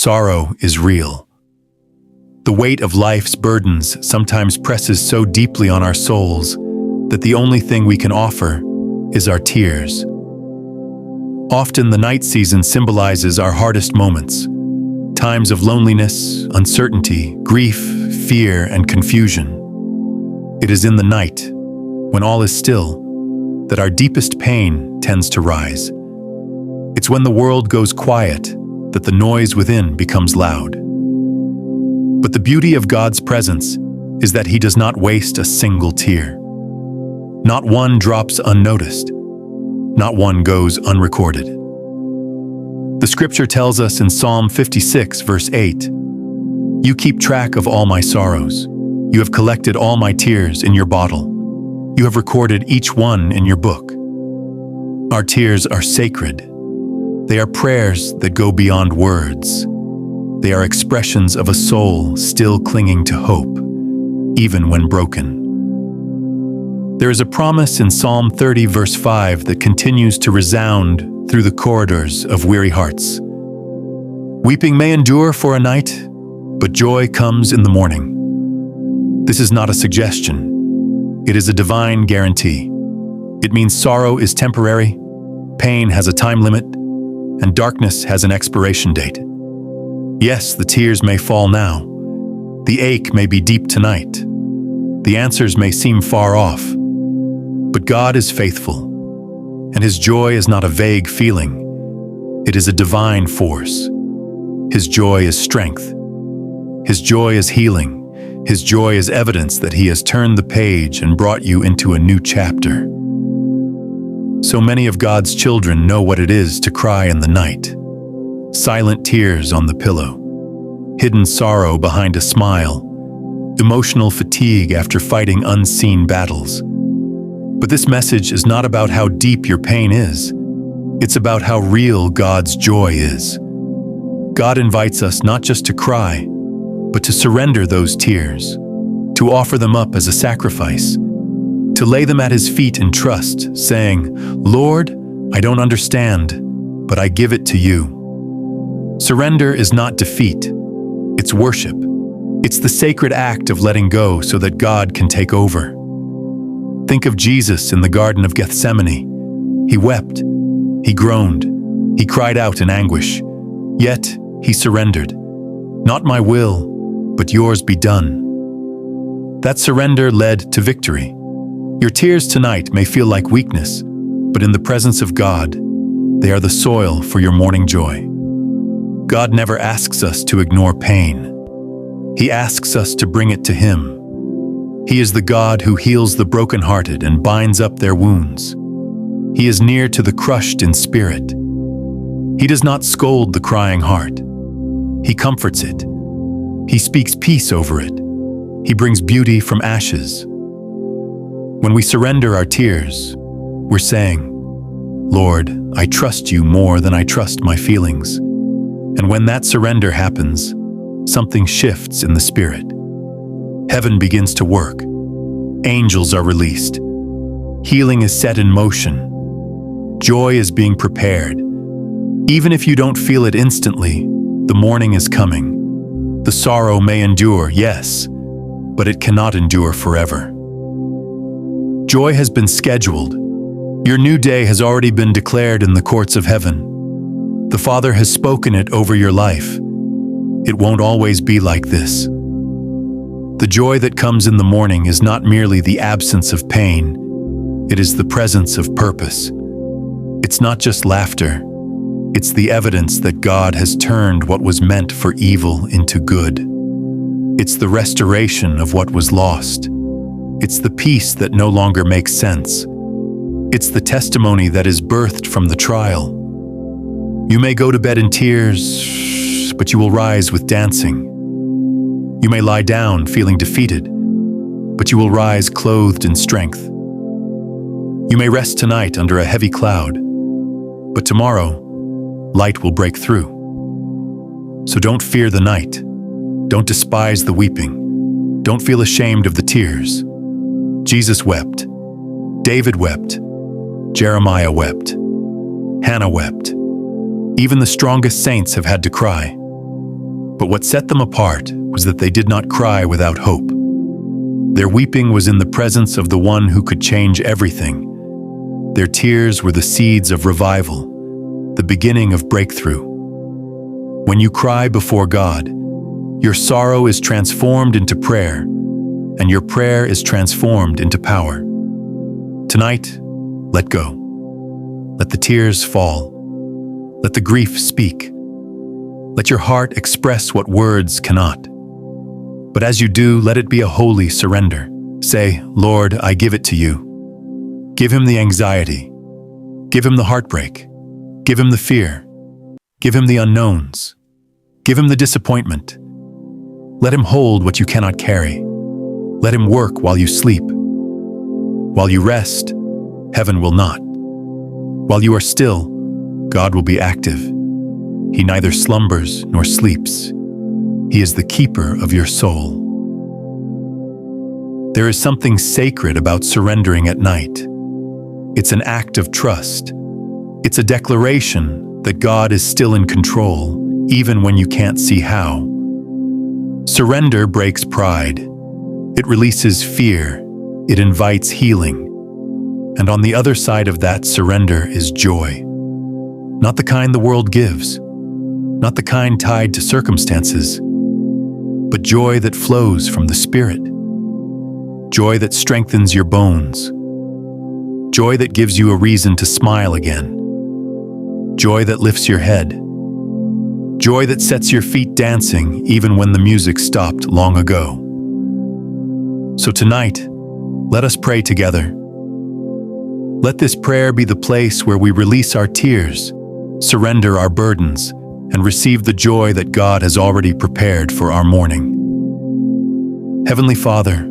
Sorrow is real. The weight of life's burdens sometimes presses so deeply on our souls that the only thing we can offer is our tears. Often the night season symbolizes our hardest moments, times of loneliness, uncertainty, grief, fear, and confusion. It is in the night, when all is still, that our deepest pain tends to rise. It's when the world goes quiet that the noise within becomes loud. But the beauty of God's presence is that He does not waste a single tear. Not one drops unnoticed. Not one goes unrecorded. The scripture tells us in Psalm 56, verse 8, "You keep track of all my sorrows. You have collected all my tears in your bottle. You have recorded each one in your book." Our tears are sacred. They are prayers that go beyond words. They are expressions of a soul still clinging to hope, even when broken. There is a promise in Psalm 30, verse 5 that continues to resound through the corridors of weary hearts. "Weeping may endure for a night, but joy comes in the morning." This is not a suggestion. It is a divine guarantee. It means sorrow is temporary, pain has a time limit, and darkness has an expiration date. Yes, the tears may fall now. The ache may be deep tonight. The answers may seem far off. But God is faithful, and His joy is not a vague feeling. It is a divine force. His joy is strength. His joy is healing. His joy is evidence that He has turned the page and brought you into a new chapter. So many of God's children know what it is to cry in the night. Silent tears on the pillow, hidden sorrow behind a smile, emotional fatigue after fighting unseen battles. But this message is not about how deep your pain is. It's about how real God's joy is. God invites us not just to cry, but to surrender those tears, to offer them up as a sacrifice, to lay them at His feet in trust, saying, "Lord, I don't understand, but I give it to you." Surrender is not defeat. It's worship. It's the sacred act of letting go so that God can take over. Think of Jesus in the Garden of Gethsemane. He wept. He groaned. He cried out in anguish. Yet He surrendered. "Not my will, but yours be done." That surrender led to victory. Your tears tonight may feel like weakness, but in the presence of God, they are the soil for your morning joy. God never asks us to ignore pain. He asks us to bring it to Him. He is the God who heals the brokenhearted and binds up their wounds. He is near to the crushed in spirit. He does not scold the crying heart. He comforts it. He speaks peace over it. He brings beauty from ashes. When we surrender our tears, we're saying, "Lord, I trust you more than I trust my feelings." And when that surrender happens, something shifts in the spirit. Heaven begins to work. Angels are released. Healing is set in motion. Joy is being prepared. Even if you don't feel it instantly, the morning is coming. The sorrow may endure, yes, but it cannot endure forever. Joy has been scheduled. Your new day has already been declared in the courts of heaven. The Father has spoken it over your life. It won't always be like this. The joy that comes in the morning is not merely the absence of pain. It is the presence of purpose. It's not just laughter. It's the evidence that God has turned what was meant for evil into good. It's the restoration of what was lost. It's the peace that no longer makes sense. It's the testimony that is birthed from the trial. You may go to bed in tears, but you will rise with dancing. You may lie down feeling defeated, but you will rise clothed in strength. You may rest tonight under a heavy cloud, but tomorrow, light will break through. So don't fear the night. Don't despise the weeping. Don't feel ashamed of the tears. Jesus wept. David wept. Jeremiah wept. Hannah wept. Even the strongest saints have had to cry. But what set them apart was that they did not cry without hope. Their weeping was in the presence of the one who could change everything. Their tears were the seeds of revival, the beginning of breakthrough. When you cry before God, your sorrow is transformed into prayer, and your prayer is transformed into power. Tonight, let go. Let the tears fall. Let the grief speak. Let your heart express what words cannot. But as you do, let it be a holy surrender. Say, Lord, I give it to you. Give him the anxiety. Give him the heartbreak. Give him the fear. Give him the unknowns. Give him the disappointment. Let him hold what you cannot carry. Let him work while you sleep. While you rest, heaven will not. While you are still, God will be active. He neither slumbers nor sleeps. He is the keeper of your soul. There is something sacred about surrendering at night. It's an act of trust. It's a declaration that God is still in control, even when you can't see how. Surrender breaks pride. It releases fear. It invites healing. And on the other side of that surrender is joy. Not the kind the world gives, not the kind tied to circumstances, but joy that flows from the Spirit. Joy that strengthens your bones. Joy that gives you a reason to smile again. Joy that lifts your head. Joy that sets your feet dancing even when the music stopped long ago. So tonight, let us pray together. Let this prayer be the place where we release our tears, surrender our burdens, and receive the joy that God has already prepared for our morning. Heavenly Father,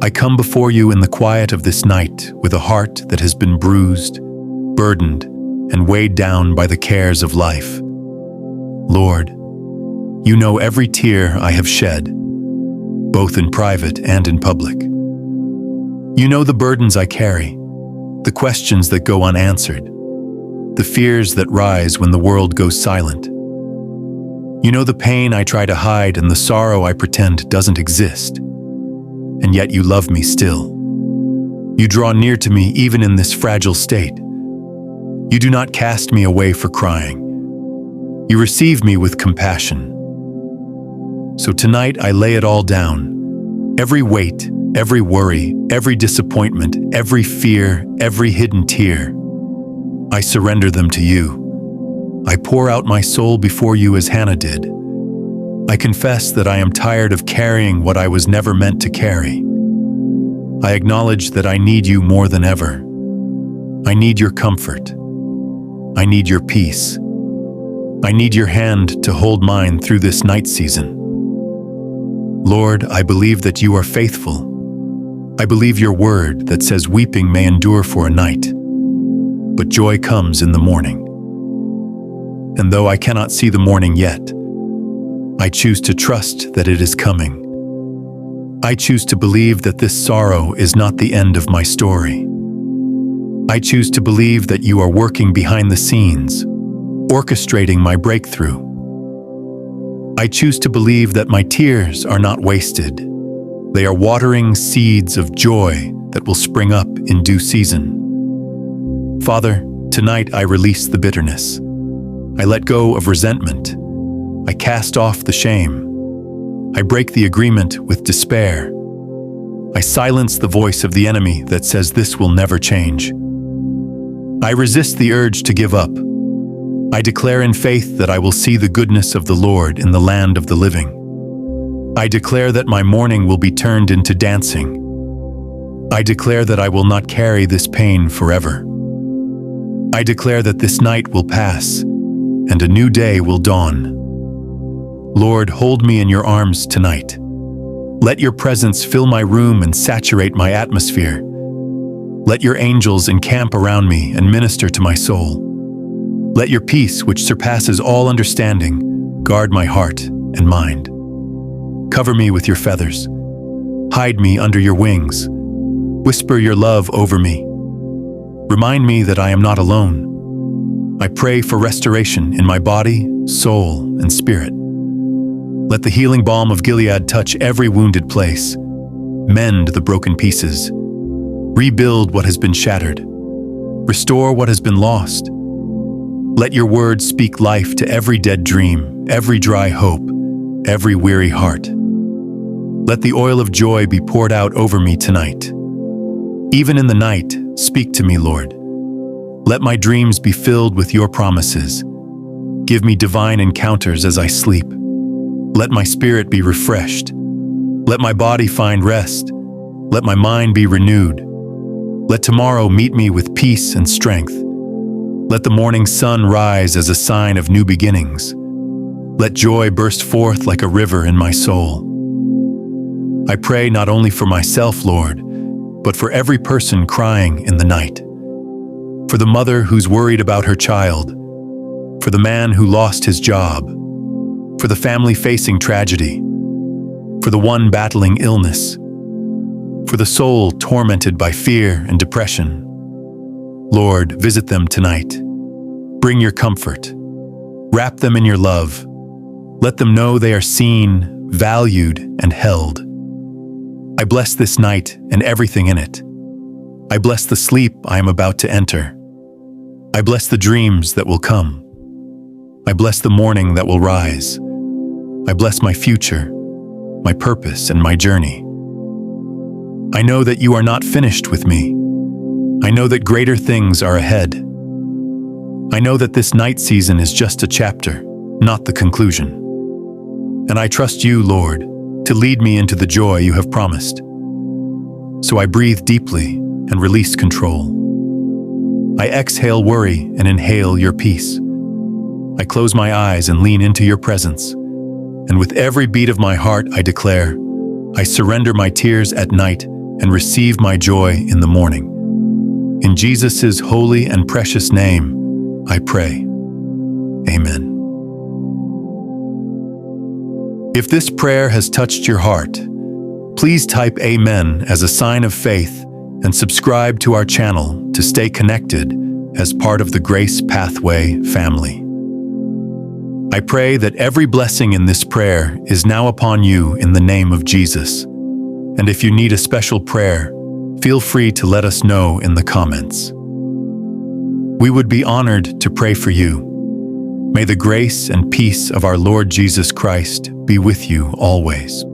I come before you in the quiet of this night with a heart that has been bruised, burdened, and weighed down by the cares of life. Lord, you know every tear I have shed, both in private and in public. You know the burdens I carry, the questions that go unanswered, the fears that rise when the world goes silent. You know the pain I try to hide and the sorrow I pretend doesn't exist. And yet you love me still. You draw near to me even in this fragile state. You do not cast me away for crying. You receive me with compassion. So tonight I lay it all down. Every weight, every worry, every disappointment, every fear, every hidden tear. I surrender them to you. I pour out my soul before you as Hannah did. I confess that I am tired of carrying what I was never meant to carry. I acknowledge that I need you more than ever. I need your comfort. I need your peace. I need your hand to hold mine through this night season. Lord, I believe that you are faithful. I believe your word that says weeping may endure for a night, but joy comes in the morning. And though I cannot see the morning yet, I choose to trust that it is coming. I choose to believe that this sorrow is not the end of my story. I choose to believe that you are working behind the scenes, orchestrating my breakthrough. I choose to believe that my tears are not wasted. They are watering seeds of joy that will spring up in due season. Father, tonight I release the bitterness. I let go of resentment. I cast off the shame. I break the agreement with despair. I silence the voice of the enemy that says this will never change. I resist the urge to give up. I declare in faith that I will see the goodness of the Lord in the land of the living. I declare that my mourning will be turned into dancing. I declare that I will not carry this pain forever. I declare that this night will pass and a new day will dawn. Lord, hold me in your arms tonight. Let your presence fill my room and saturate my atmosphere. Let your angels encamp around me and minister to my soul. Let your peace, which surpasses all understanding, guard my heart and mind. Cover me with your feathers. Hide me under your wings. Whisper your love over me. Remind me that I am not alone. I pray for restoration in my body, soul, and spirit. Let the healing balm of Gilead touch every wounded place. Mend the broken pieces. Rebuild what has been shattered. Restore what has been lost. Let your word speak life to every dead dream, every dry hope, every weary heart. Let the oil of joy be poured out over me tonight. Even in the night, speak to me, Lord. Let my dreams be filled with your promises. Give me divine encounters as I sleep. Let my spirit be refreshed. Let my body find rest. Let my mind be renewed. Let tomorrow meet me with peace and strength. Let the morning sun rise as a sign of new beginnings. Let joy burst forth like a river in my soul. I pray not only for myself, Lord, but for every person crying in the night. For the mother who's worried about her child. For the man who lost his job. For the family facing tragedy. For the one battling illness. For the soul tormented by fear and depression. Lord, visit them tonight. Bring your comfort. Wrap them in your love. Let them know they are seen, valued, and held. I bless this night and everything in it. I bless the sleep I am about to enter. I bless the dreams that will come. I bless the morning that will rise. I bless my future, my purpose, and my journey. I know that you are not finished with me. I know that greater things are ahead. I know that this night season is just a chapter, not the conclusion. And I trust you, Lord, to lead me into the joy you have promised. So I breathe deeply and release control. I exhale worry and inhale your peace. I close my eyes and lean into your presence. And with every beat of my heart, I declare, I surrender my tears at night and receive my joy in the morning. In Jesus' holy and precious name, I pray. Amen. If this prayer has touched your heart, please type Amen as a sign of faith and subscribe to our channel to stay connected as part of the Grace Pathway family. I pray that every blessing in this prayer is now upon you in the name of Jesus. And if you need a special prayer, feel free to let us know in the comments. We would be honored to pray for you. May the grace and peace of our Lord Jesus Christ be with you always.